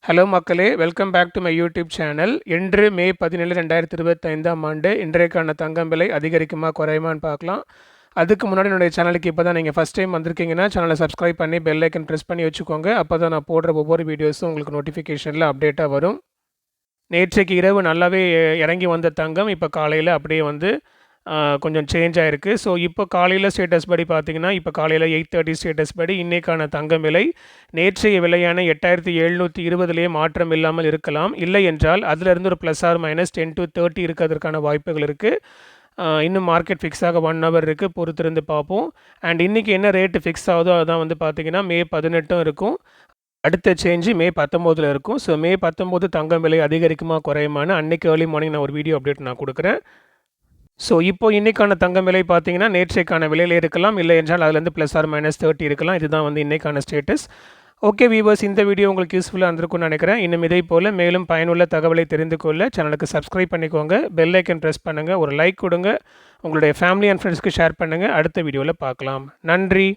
Hello மக்களே! Welcome back to my YouTube channel. இன்று May 17, 2025ஆம் ஆண்டு இன்றைக்கான தங்கம் விலை அதிகரிக்குமா? குறையுமான்னு பார்க்கலாம். அதுக்கு முன்னாடி என்னுடைய சேனலுக்கு இப்போ தான் நீங்கள் ஃபஸ்ட் டைம் வந்திருக்கீங்கன்னா, சேனலை சப்ஸ்கிரைப் பண்ணி பெல் ஐக்கன் ப்ரெஸ் பண்ணி வச்சுக்கோங்க. அப்போ தான் நான் போடுற ஒவ்வொரு வீடியோஸும் உங்களுக்கு நோட்டிஃபிகேஷனில் அப்டேட்டாக வரும். நேற்றைக்கு இரவு நல்லாவே இறங்கி வந்த தங்கம், இப்போ காலையில் அப்படியே வந்து கொஞ்சம் சேஞ்ச் ஆயிருக்கு. ஸோ இப்போ காலையில் ஸ்டேட்டஸ் படி பார்த்தீங்கன்னா, இப்போ காலையில் 8:30 ஸ்டேட்டஸ் படி இன்னைக்கான தங்கம் விலை நேற்றைய விலையான 8,720லேயே மாற்றம் இல்லாமல் இருக்கலாம். இல்லை என்றால் அதிலிருந்து ஒரு ப்ளஸ் ஆர் மைனஸ் 10 to 30 இருக்கிறதுக்கான வாய்ப்புகள் இருக்குது. இன்னும் மார்க்கெட் ஃபிக்ஸ் ஆக 1 ஹவர் இருக்குது, பொறுத்திருந்து பார்ப்போம். அண்ட் இன்றைக்கி என்ன ரேட்டு ஃபிக்ஸ் ஆகுதோ அதுதான் வந்து பார்த்திங்கன்னா மே 18 இருக்கும். அடுத்த சேஞ்சு மே 19 இருக்கும். ஸோ மே 19 தங்கம் விலை அதிகரிக்குமா குறையுமான்னு அன்றைக்கி ஏர்லி மார்னிங் நான் ஒரு வீடியோ அப்டேட் நான் கொடுக்குறேன். ஸோ இப்போ இன்றைக்கான தங்கம் விலை பார்த்தீங்கன்னா நேற்றைக்கான விலையில் இருக்கலாம், இல்லை என்றால் அதுலேருந்து ப்ளஸ் ஆர் மைனஸ் 30 இருக்கலாம். இதுதான் வந்து இன்றைக்கான ஸ்டேட்டஸ். ஓகே வீவர்ஸ், இந்த வீடியோ உங்களுக்கு யூஸ்ஃபுல்லாக இருந்திருக்கும்னு நினைக்கிறேன். இன்னும் இதே போல் மேலும் பயனுள்ள தகவலை தெரிந்து கொள்ள சேனலுக்கு சப்ஸ்கிரைப் பண்ணிக்கோங்க, பெல் ஐக்கன் ப்ரெஸ் பண்ணுங்கள், ஒரு லைக் கொடுங்க, உங்களுடைய ஃபேமிலி அண்ட் ஃப்ரெண்ட்ஸ்க்கு ஷேர் பண்ணுங்கள். அடுத்த வீடியோவில் பார்க்கலாம். நன்றி.